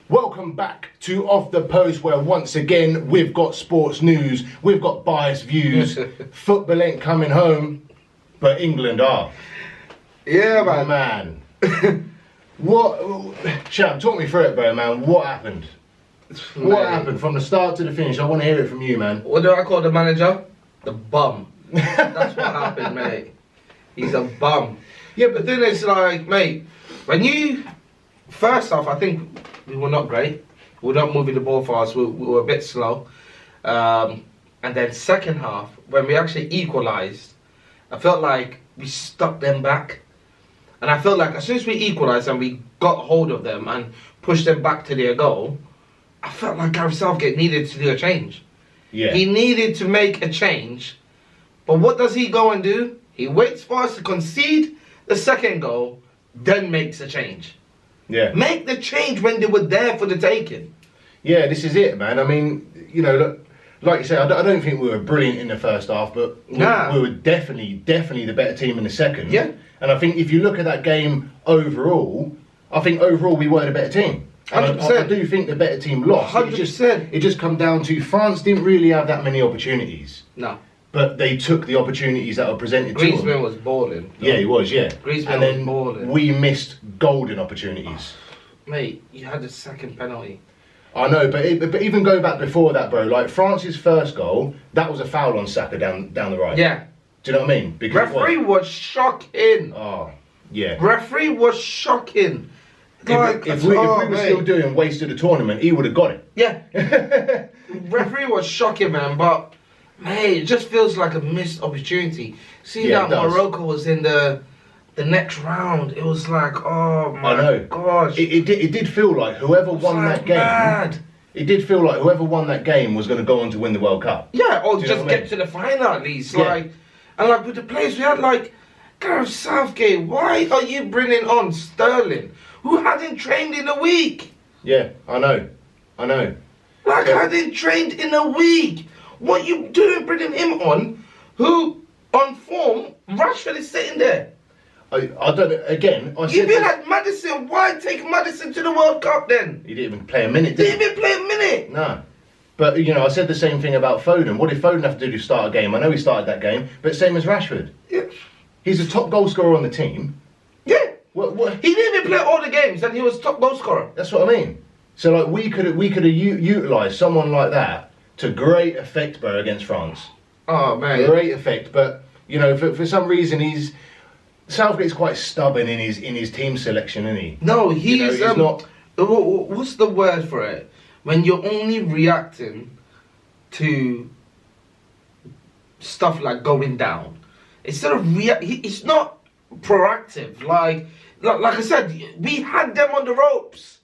Welcome back to Off the Post, where once again we've got sports news, we've got biased views. Football ain't coming home, but England are. Yeah, man. What? Sham, talk me through it, bro, man. What happened? What happened from the start to the finish? I want to hear it from you, man. What do I call the manager? The bum. That's what happened, mate. He's a bum. Yeah, but the thing is, like, mate, when you... First off, I think we were not great. We were not moving the ball fast. We were a bit slow. And then second half, when we actually equalised, I felt like we stuck them back. And I felt like as soon as we equalised and we got hold of them and pushed them back to their goal, I felt like Gareth Southgate needed to do a change. Yeah. He needed to make a change. But what does he go and do? He waits for us to concede the second goal, then makes a change. Yeah. Make the change when they were there for the taking. Yeah, this is it, man. I mean, you know, look, like you said, I don't think we were brilliant in the first half, but we were definitely the better team in the second. Yeah. And I think if you look at that game overall, I think overall we were the better team. And 100%. I do think the better team lost. 100%. It just come down to France didn't really have that many opportunities. No. But they took the opportunities that were presented to them. Griezmann was balling. Yeah, he was, yeah. Griezmann and then was balling. we missed golden opportunities. Mate, you had the second penalty. I know, but even go back before that, bro, like France's first goal, that was a foul on Saka down the right. Yeah. Do you know what I mean? Because Referee was shocking. Oh, yeah. Referee was shocking. If we were still doing waste of the tournament, he would have got it. Yeah. Referee was shocking, man, but mate, it just feels like a missed opportunity. See that Morocco was in the next round. It was like, oh my gosh. It did feel like whoever won that game. Mad. It did feel like whoever won that game was going to go on to win the World Cup. Yeah, or just get to the final at least. Yeah. Like, and like with the players we had, like Gareth Southgate. Why are you bringing on Sterling, who hadn't trained in a week? Yeah, I know. Like, hadn't trained in a week. What you doing bringing him on, who on form, Rashford is sitting there. I don't know, again, You'd be like, Maddison, why take Maddison to the World Cup then? He didn't even play a minute, did he? Didn't even play a minute. No. But, you know, I said the same thing about Foden. What did Foden have to do to start a game? I know he started that game, but same as Rashford. Yeah. He's the top goal scorer on the team. Yeah. What? He didn't even play all the games and he was top goal scorer. That's what I mean. So, like, we could have utilised someone like that to great effect, bro, against France. Oh, man. Great effect. But, you know, for some reason, Southgate's quite stubborn in his team selection, isn't he? No, he's not. What's the word for it? When you're only reacting to stuff like going down, instead of it's not proactive. Like I said, we had them on the ropes.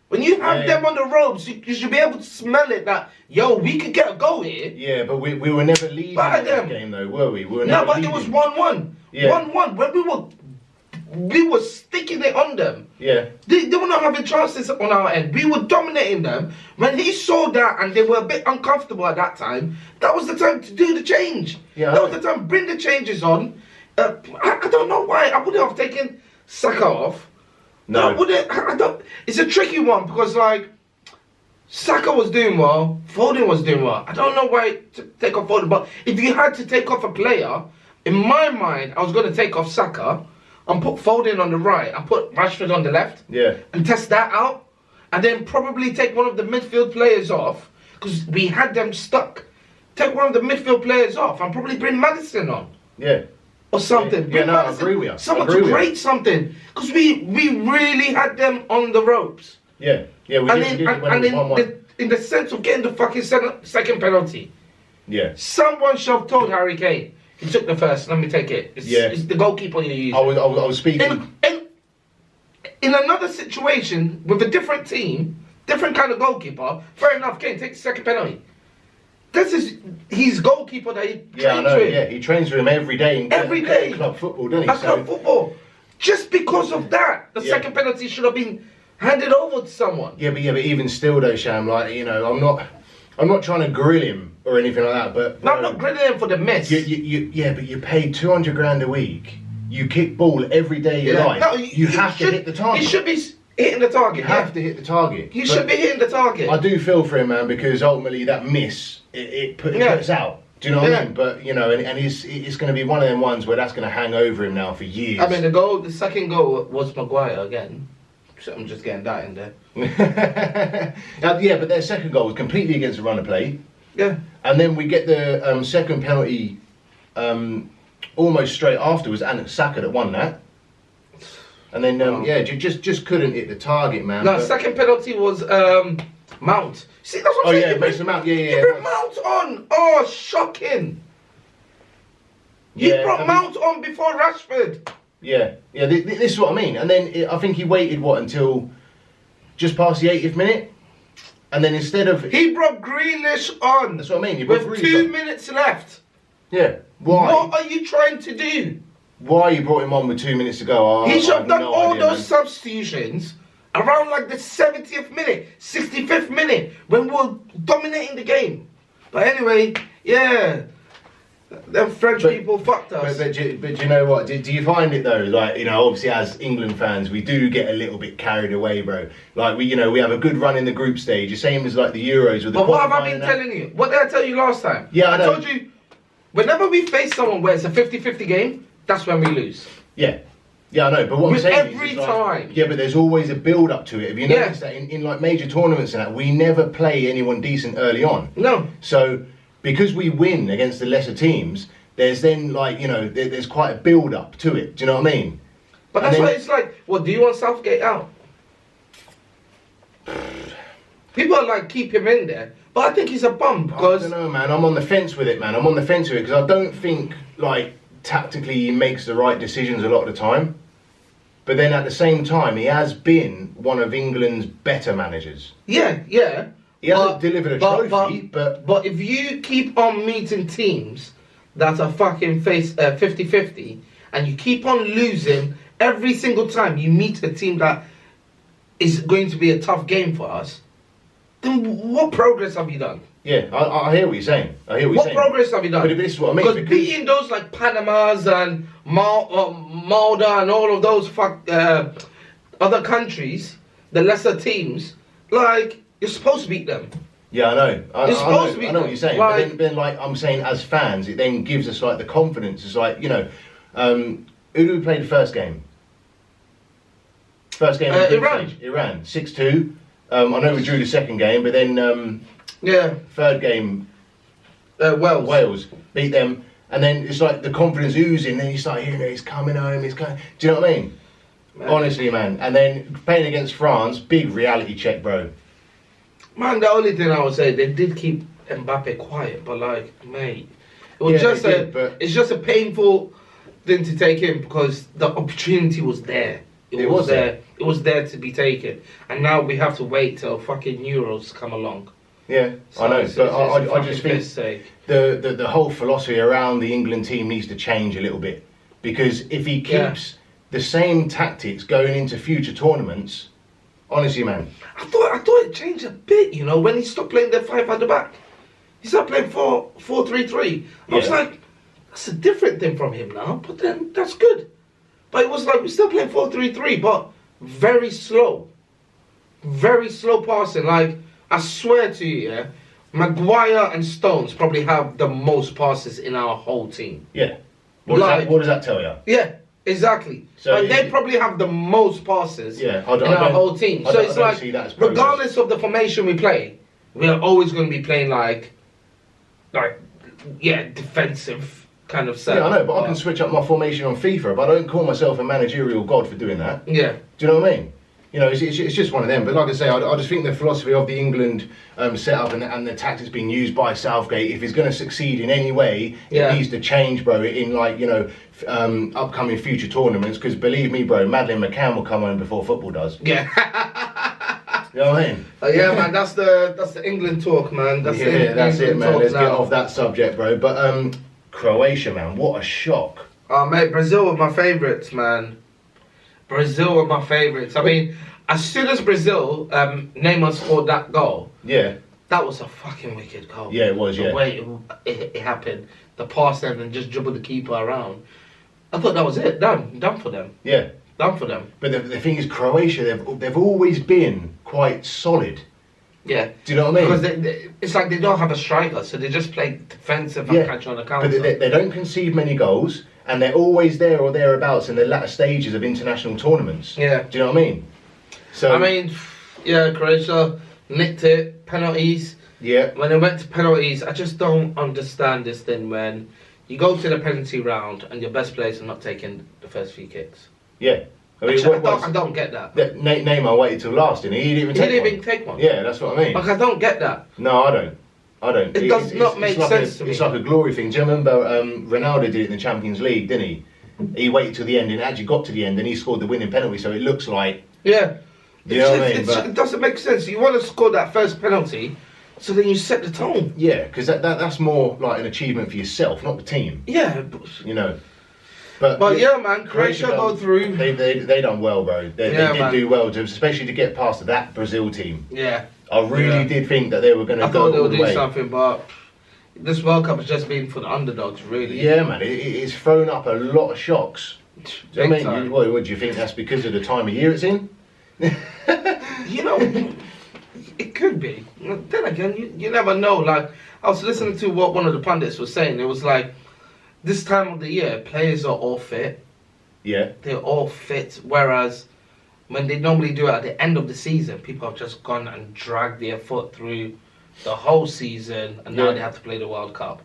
When you have them on the ropes, you should be able to smell it that, yo, we could get a goal here. Yeah, but we were never leading that game, though, were we? No, but it was 1-1. Yeah. 1-1. When we were sticking it on them. Yeah. They were not having chances on our end. We were dominating them. When he saw that and they were a bit uncomfortable at that time, that was the time to do the change. Yeah. That was the time to bring the changes on. I don't know why. I wouldn't have taken Saka off. No. It's a tricky one because, like, Saka was doing well, Foden was doing well. I don't know why to take off Foden, but if you had to take off a player, in my mind, I was going to take off Saka and put Foden on the right and put Rashford on the left. Yeah. And test that out. And then probably take one of the midfield players off because we had them stuck. Take one of the midfield players off and probably bring Maddison on. Yeah. Or something. Yeah, no, I agree with you. Someone to create something. Because we really had them on the ropes. Yeah. Yeah, we did. In the sense of getting the fucking second penalty. Yeah. Someone should have told Harry Kane, he took the first, let me take it. It's the goalkeeper you're using. I was speaking. In another situation, with a different team, different kind of goalkeeper, fair enough, Kane, take the second penalty. This is his goalkeeper that he trains with. Yeah, he trains with him every day in club football, doesn't he? Club football. Just because of that, the second penalty should have been handed over to someone. Yeah, but even still though, Sham, like, you know, I'm not trying to grill him or anything like that, but No, I'm not grilling him for the miss. Yeah, but you're paid 200 grand a week. You kick ball every day of your life. No, you have to hit the target. It hitting the target. You have to hit the target. He should be hitting the target. I do feel for him, man, because ultimately that miss, it puts out. Do you know what I mean? But, you know, and it's going to be one of them ones where that's going to hang over him now for years. I mean, the second goal was Maguire again. So I'm just getting that in there. Yeah, but their second goal was completely against the run of play. Yeah. And then we get the second penalty almost straight afterwards, and it's Saka that won that. And then, just couldn't hit the target, man. No, second penalty was Mount. See, that's what I'm saying. Oh, yeah, Mason Mount, yeah. You brought Mount on. Oh, shocking. You brought Mount on before Rashford. Yeah, this is what I mean. And then I think he waited, until just past the 80th minute? And then instead of... He brought Grealish on. That's what I mean. With 2 minutes left. Yeah. Why? What are you trying to do? Why you brought him on with 2 minutes to go? He should have done all those substitutions around like the 70th minute, 65th minute, when we were dominating the game. But anyway, yeah... Them French people fucked us. But you know what? Do you find it though? Like, you know, obviously as England fans, we do get a little bit carried away, bro. Like we have a good run in the group stage, the same as like the Euros with the. But what have I been telling you? What did I tell you last time? Yeah, I know. told you. Whenever we face someone where it's a 50-50 game, that's when we lose. Yeah. Yeah, I know, but what I'm saying every is time. Yeah, but there's always a build up to it. Have you noticed that in like major tournaments and that, we never play anyone decent early on. No. So because we win against the lesser teams, there's then like, you know, there's quite a build up to it. Do you know what I mean? But that's why it's like, what, do you want Southgate out? People are like, keep him in there. But I think he's a bum because... I don't know, man. I'm on the fence with it, man. I'm on the fence with it because I don't think, like, tactically he makes the right decisions a lot of the time. But then at the same time, he has been one of England's better managers. Yeah. He hasn't delivered a trophy, but... But if you keep on meeting teams that are fucking 50-50, and you keep on losing every single time you meet a team that is going to be a tough game for us, then what progress have you done? Yeah, I hear what you're saying. What progress have you done? But this is what I mean. Because beating those like Panamas and Malta and all of those other countries, the lesser teams, like, you're supposed to beat them. Yeah, I know. I know what you're saying. Like, but then, like I'm saying, as fans, it then gives us like the confidence. It's like, you know, who do we play the first game? Iran. Iran, 6-2. I know we drew the second game, but then third game, Wales beat them, and then it's like the confidence oozing. Then you start hearing he's coming home. He's coming. Do you know what I mean? Man. Honestly, man. And then playing against France, big reality check, bro. Man, the only thing I would say, they did keep Mbappe quiet, but like, mate, it was it's just a painful thing to take in because the opportunity was there. It was there. It was there to be taken, and now we have to wait till fucking Euros come along. Yeah, so I know, but I just think the whole philosophy around the England team needs to change a little bit because if he keeps the same tactics going into future tournaments. Honestly, man. I thought it changed a bit, you know, when he stopped playing the 5 at the back. He started playing 4-3-3. I was like, that's a different thing from him now, but then that's good. But it was like, we're still playing 4-3-3, but very slow. Very slow passing. Like, I swear to you, Maguire and Stones probably have the most passes in our whole team. Yeah. What does that tell you? Yeah. Exactly. So they probably have the most passes in our whole team. So it's like, regardless of the formation we play, we are always going to be playing like defensive kind of set. Yeah, I know, but I can switch up my formation on FIFA, but I don't call myself a managerial god for doing that. Yeah. Do you know what I mean? You know, it's just one of them. But like I say, I just think the philosophy of the England setup and the tactics being used by Southgate, if it's going to succeed in any way, it needs to change, bro, in like, you know, upcoming future tournaments. Because believe me, bro, Madeleine McCann will come home before football does. Yeah. You know what I mean? Yeah, man, that's the England talk, man. That's it, man. Let's get off that subject, bro. But Croatia, man, what a shock. Oh, mate, Brazil were my favourites, man. Brazil were my favourites. I mean, as soon as Brazil, Neymar scored that goal, that was a fucking wicked goal. Yeah, it was, The way it happened, the pass and then just dribble the keeper around. I thought that was it, done for them. Yeah, done for them. But the thing is, Croatia, they've always been quite solid. Yeah. Do you know what I mean? Because it's like they don't have a striker, so they just play defensive and catch on the counter. But they don't concede many goals, and they're always there or thereabouts in the latter stages of international tournaments. Yeah. Do you know what I mean? So I mean, yeah, Croatia nicked it, penalties. Yeah. When it went to penalties, I just don't understand this thing when you go to the penalty round and your best players are not taking the first few kicks. Yeah. I mean, I don't get that. Neymar waited till last, didn't he? He didn't even take one. Yeah, that's what I mean. Like, I don't get that. No, I don't. It does not make sense to me. It's like a glory thing. Do you remember Ronaldo did it in the Champions League, didn't he? He waited till the end and actually got to the end and he scored the winning penalty, so it looks like... Yeah. You know what I mean? It doesn't make sense. You want to score that first penalty, so then you set the tone. Yeah, because that's more like an achievement for yourself, not the team. Yeah. You know. But yeah, man, Croatia go through. They done well, bro. They did do well, especially to get past that Brazil team. Yeah. I really did think that they were going to go all the way. I thought they would do something, but this World Cup has just been for the underdogs, really. Yeah, man. It's thrown up a lot of shocks. Do you know what I mean? What do you think that's because of the time of year it's in? You know, it could be. Then again, you never know. Like, I was listening to what one of the pundits was saying. It was like, this time of the year, players are all fit. Yeah. They're all fit. Whereas when they normally do it at the end of the season, people have just gone and dragged their foot through the whole season, and now they have to play the World Cup.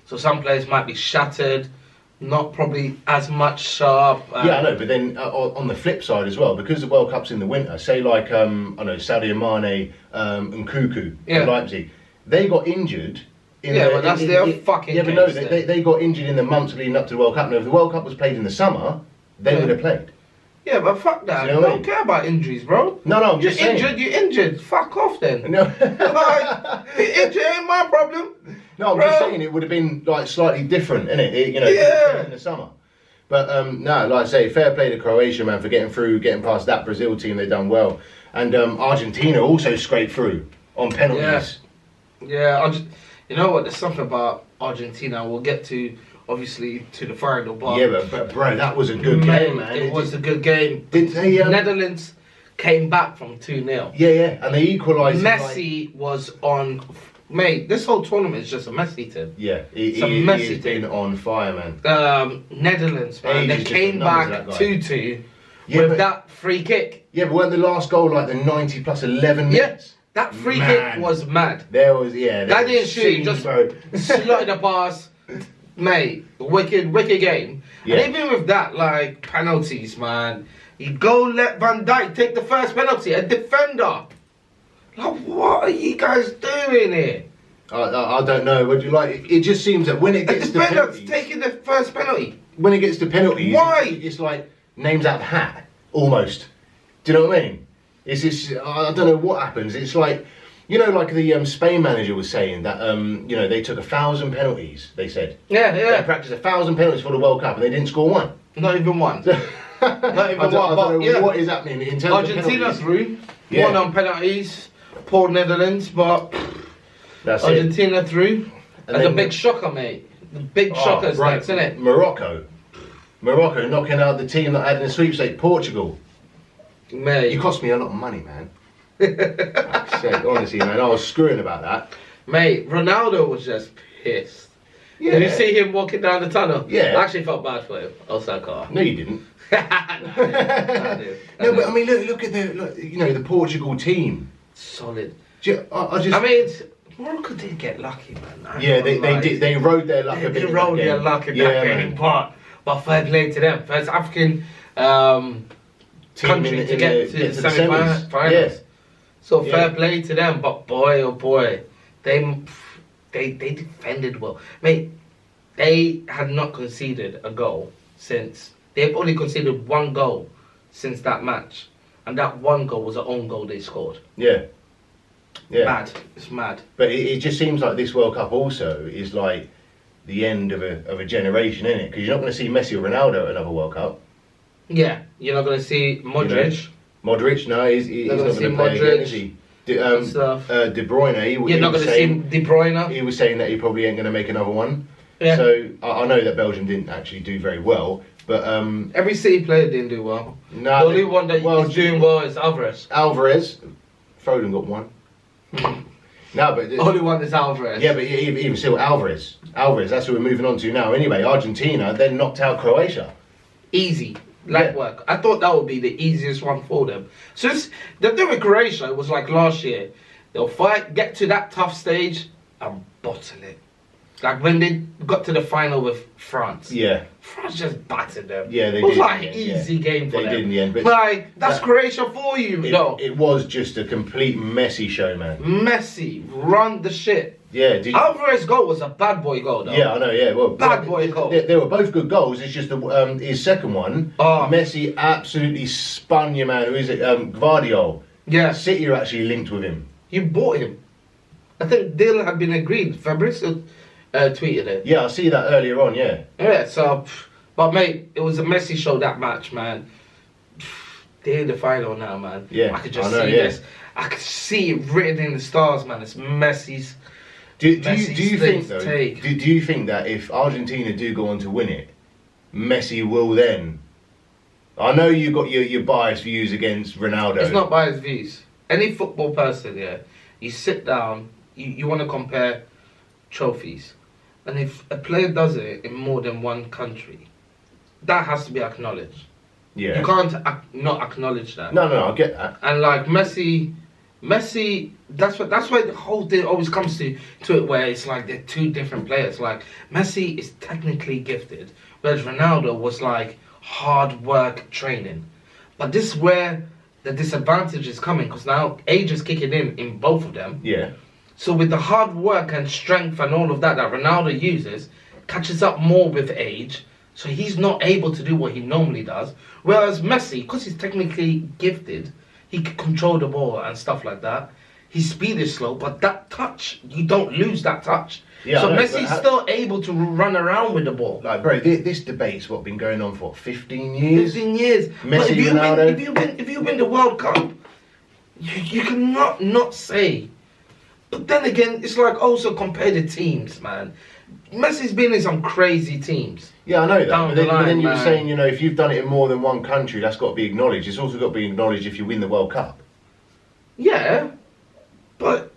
So some players might be shattered, not probably as much sharp. Yeah, I know, but then on the flip side as well, because the World Cup's in the winter, say like, I know, Sadio Mane and Cuckoo in Leipzig, they got injured. That's their fucking case. Yeah, but no, they got injured in the months leading up to the World Cup. Now, if the World Cup was played in the summer, they would have played. Yeah, but fuck that. I don't care about injuries, bro. No, I'm just saying. You're injured. Fuck off then. No. Like, injury ain't my problem. No, I'm just saying it would have been like slightly different, innit? In the summer. But no, like I say, fair play to Croatia, man, for getting past that Brazil team. They've done well. And Argentina also scraped through on penalties. Yeah, you know what? There's something about Argentina. We'll get to, obviously, to the final. But yeah, but bro, that was a good game, man. It was a good game. Did they? Netherlands came back from 2-0. Yeah, and they equalised. Messi was on. Mate, this whole tournament is just a Messi team. Yeah, he's been on fire, man. Netherlands, man, they came back 2-2 with that free kick. Yeah, but weren't the last goal like the 90 plus 11 minutes? Yeah. That free kick was mad. That didn't shoot, just slotted the pass. Mate, wicked game. Yeah. And even with that, like, penalties, man. You go let Van Dijk take the first penalty, a defender. Like, what are you guys doing here? I don't know. Would you like? It just seems that when it gets to penalties, taking the first penalty. When it gets to penalties, why? It's like names out of the hat, almost. Do you know what I mean? It's just, I don't know what happens. It's like, like the Spain manager was saying that, they took 1,000 penalties, they said. Yeah. They practiced 1,000 penalties for the World Cup and they didn't score one. Not even one. Not even one. I don't know what is happening in terms Argentina of penalties. through. Yeah. One on penalties. Poor Netherlands, but that's Argentina through. And the big shocker, mate. The big shocker's next, isn't it? Morocco knocking out the team that had in the sweepstake, Portugal. Mate. You cost me a lot of money, man. Honestly, man, I was screwing about that. Mate, Ronaldo was just pissed. Yeah. Did you see him walking down the tunnel? Yeah. I actually felt bad for him. Osaka. No, you didn't. I did. But I mean, look at the Portugal team. Solid. Morocco did get lucky, man. They did. They rode their luck a bit. They rode their luck in that game, but fair play to them. First African country to get to the semi-finals. Yeah. So fair play to them. But boy, oh boy, they defended well. Mate, they had not conceded a goal since. They've only conceded one goal since that match. And that one goal was an own goal they scored. Yeah. Mad. It's mad. But it just seems like this World Cup also is like the end of a generation, isn't it? Because you're not going to see Messi or Ronaldo at another World Cup. Yeah. You're not going to see Modric. Modric, no, he's not going to play again, is he? De Bruyne. You're not going to see De Bruyne. He was saying that he probably ain't going to make another one. Yeah. So I know that Belgium didn't actually do very well, But every City player didn't do well. No, the only one that is doing well is Alvarez. Foden got one. No, but only one is Alvarez. Yeah, but even still, Alvarez. That's who we're moving on to now. Anyway, Argentina then knocked out Croatia. Easy. Light work. I thought that would be the easiest one for them. Since the thing with Croatia was like last year, they'll fight, get to that tough stage, and bottle it. Like when they got to the final with France. Yeah. France just battered them. Yeah, they did. It was like an easy game for them. They did in the end. But like, that's Croatia for you. It was just a complete Messi show, man. Messi, run the shit. Yeah. Alvarez's goal was a bad boy goal, though. Yeah, I know, yeah. Well, bad boy goal. They were both good goals. It's just his second one, Messi absolutely spun your man. Who is it? Guardiola. Yeah. City are actually linked with him. You bought him. I think deal had been agreed. Fabrizio tweeted it. Yeah, I see that earlier on, yeah. Yeah, so... But, mate, it was a Messi show, that match, man. They're in the final now, man. Yeah, I could just see this. I could see it written in the stars, man. It's Messi's... Do you think, though, do you think that if Argentina do go on to win it, Messi will then... I know you got your biased views against Ronaldo. It's not biased views. Any football person, yeah, you sit down, you want to compare trophies. And if a player does it in more than one country, that has to be acknowledged. Yeah. You can't not acknowledge that. No, I get that. And like Messi, that's why the whole thing always comes to it where it's like they're two different players. Like Messi is technically gifted, whereas Ronaldo was like hard work training. But this is where the disadvantage is coming, because now age is kicking in both of them. Yeah. So with the hard work and strength and all of that Ronaldo uses, catches up more with age, so he's not able to do what he normally does. Whereas Messi, because he's technically gifted, he can control the ball and stuff like that. His speed is slow, but that touch, you don't lose that touch. Yeah, so Messi's still able to run around with the ball. Like, bro, this debate's been going on for 15 years? 15 years. Messi, Ronaldo. If you win the World Cup, you cannot not say. But then again, it's like also compare the teams, man. Messi's been in some crazy teams. Yeah, I know that. But then you were man. saying, you know, if you've done it in more than one country, that's got to be acknowledged. It's also got to be acknowledged if you win the World Cup. Yeah, but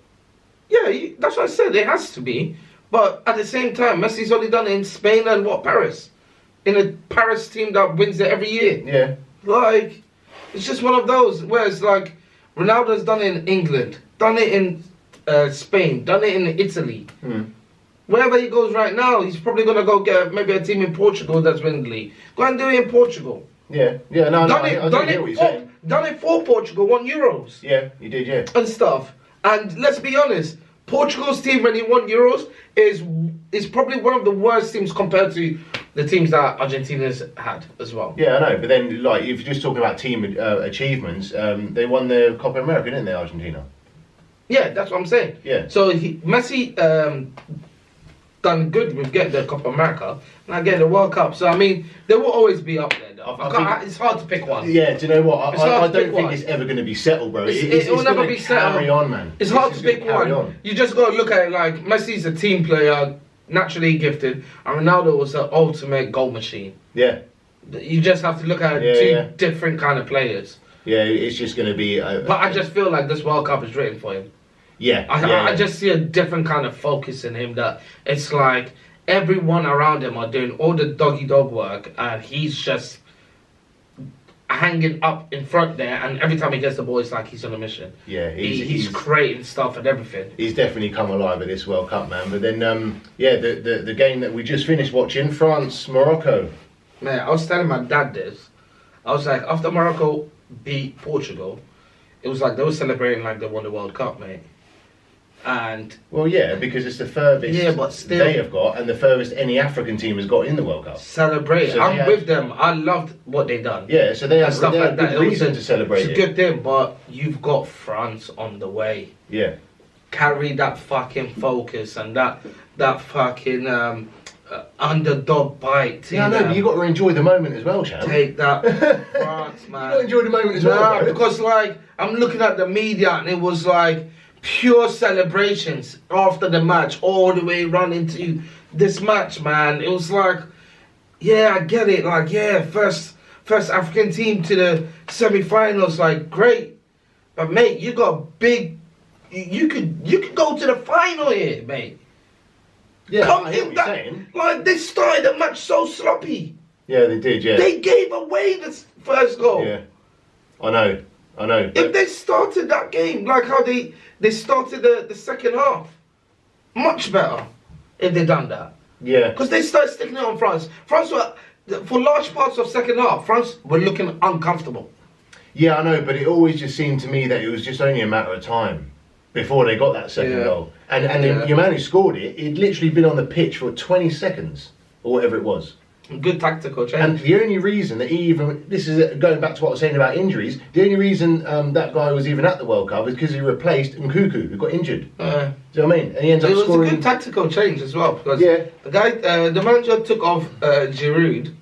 yeah, that's what I said. It has to be. But at the same time, Messi's only done it in Spain and Paris, in a Paris team that wins it every year. Yeah. Like, it's just one of those where it's like Ronaldo's done it in England, done it in Spain, done it in Italy. Wherever he goes right now, he's probably going to go get maybe a team in Portugal that's winning the league. Go and do it in Portugal. Yeah, no, I hear what you're saying. Done it for Portugal, won Euros. Yeah, you did, yeah. And stuff. And let's be honest, Portugal's team when he won Euros is probably one of the worst teams compared to the teams that Argentina's had as well. Yeah, I know. But then, like, if you're just talking about team achievements, they won the Copa America, didn't they, Argentina? Yeah, that's what I'm saying. Yeah. So Messi done good with getting the Copa America and getting the World Cup. So I mean, they will always be up there. Though. It's hard to pick one. Yeah, do you know what? I don't think it's ever going to be settled, bro. It will never be settled. Carry on, man. It's hard to pick one. You just got to look at it like Messi's a team player, naturally gifted, and Ronaldo was the ultimate goal machine. Yeah. You just have to look at two different kind of players. Yeah, it's just going to be. But I just feel like this World Cup is written for him. Yeah, I just see a different kind of focus in him, that it's like everyone around him are doing all the doggy dog work and he's just hanging up in front there, and every time he gets the ball it's like he's on a mission. Yeah, he's creating stuff and everything. He's definitely come alive at this World Cup, man. But then the game that we just finished watching, France, Morocco. Man, I was telling my dad this. I was like, after Morocco beat Portugal, it was like they were celebrating like they won the World Cup, mate. And well, yeah, because it's the furthest but still, they have got, and the furthest any African team has got in the World Cup. Celebrate. So I'm with them. I loved what they done. Yeah, so they have stuff like that. Good reason to celebrate. It's a good thing, but you've got France on the way. Yeah. Carry that fucking focus and that fucking underdog bite. Yeah, I know, but you got to enjoy the moment as well, champ. Take that, France, man. You got to enjoy the moment as well. Bro. Because like I'm looking at the media and it was like pure celebrations after the match, all the way run into this match, man. It was like yeah, I get it. Like, yeah, first African team to the semi-finals. Like, great, but mate, you got big. You could go to the final here, mate. Yeah, I hear what you're saying. Like, they started the match so sloppy. Yeah, they did. Yeah, they gave away the first goal. Yeah, I know. If they started that game like how they started the second half, much better if they done that. Yeah. Because they started sticking it on France. France were, for large parts of second half, France were looking uncomfortable. Yeah, I know, but it always just seemed to me that it was just only a matter of time before they got that second goal. And the man who scored it, he'd literally been on the pitch for 20 seconds or whatever it was. Good tactical change. And the only reason that he even, this is going back to what I was saying about injuries, the only reason that guy was even at the World Cup is because he replaced Nkuku, who got injured. Do you know what I mean? And he ends up scoring. It was a good tactical change as well, because the manager took off Giroud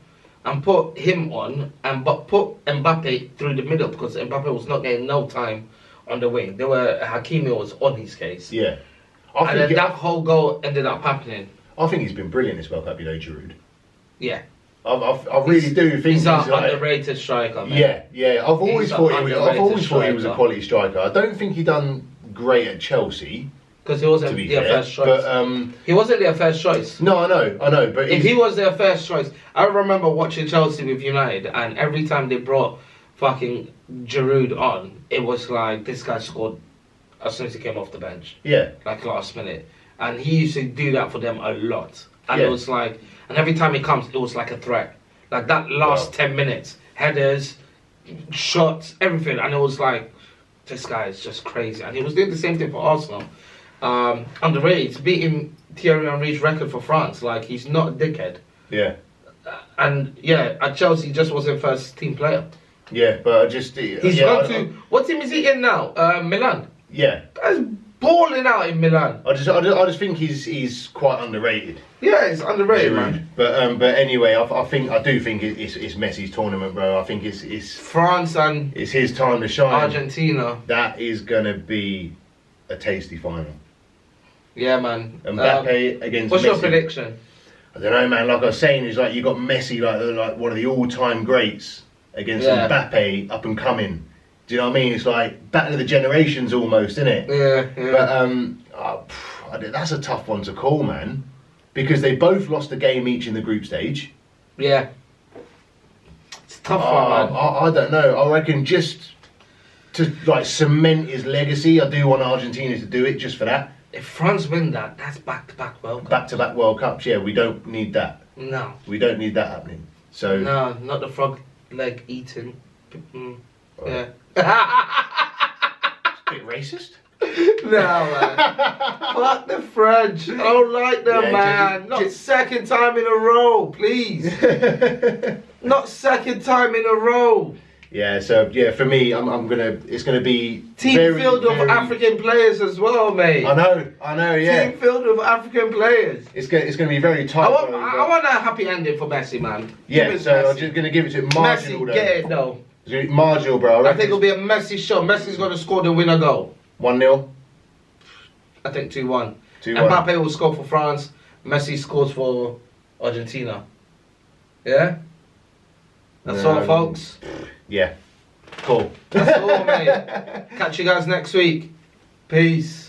and put him on, and put Mbappe through the middle, because Mbappe was not getting no time on the wing. Hakimi was on his case. Yeah. And then that whole goal ended up happening. I think he's been brilliant this World Cup, Giroud. Yeah. I really do think he's an underrated striker, man. Yeah. I've always thought he was a quality striker. I don't think he done great at Chelsea. Because he wasn't their first choice. But, he wasn't their first choice. No, I know. But if he was their first choice, I remember watching Chelsea with United, and every time they brought fucking Giroud on, it was like this guy scored as soon as he came off the bench. Yeah. Like last minute, and he used to do that for them a lot. And it was like, and every time he comes, it was like a threat. Like that last 10 minutes, headers, shots, everything, and it was like, this guy is just crazy. And he was doing the same thing for Arsenal. Underrated. He's beating Thierry Henry's record for France. Like, he's not a dickhead. Yeah. And at Chelsea, he just wasn't first team player. Yeah, but I just... He's gone to... What team is he in now? Milan. Yeah. Guy's balling out in Milan. I just think he's quite underrated. Yeah, he's underrated, man. But anyway, I do think it's Messi's tournament, bro. I think it's France and it's his time to shine. Argentina. That is gonna be a tasty final. Yeah, man. Mbappe against what's Messi. your prediction? I don't know, man. Like I was saying, it's like you got Messi, like one of the all-time greats, against Mbappe, up and coming. Do you know what I mean? It's like battle of the generations almost, isn't it? Yeah. But that's a tough one to call, man, because they both lost a game each in the group stage. Yeah. It's a tough one, man. I don't know. I reckon just to like cement his legacy, I do want Argentina to do it just for that. If France win that, that's back-to-back World Cups. Back-to-back World Cups, yeah. We don't need that. No. We don't need that happening. So. No, not the frog leg eating. Yeah. It's a bit racist. No, man. Fuck the French. I don't like them, man. Not second time in a row, please. Not second time in a row. Yeah, so for me, it's gonna be team filled with African players as well, mate. I know, yeah. Team filled with African players. It's gonna be very tight. I want a happy ending for Messi, man. Yeah, so Messi. I'm just gonna give it to marginal. Messi, get it though. Marginal, bro. I think it'll be a Messi shot. Messi's gonna score the winner goal. 1-0. I think 2-1. 2-1. Mbappe will score for France. Messi scores for Argentina. Yeah? That's all, folks. Yeah. Cool. That's all, mate. Catch you guys next week. Peace.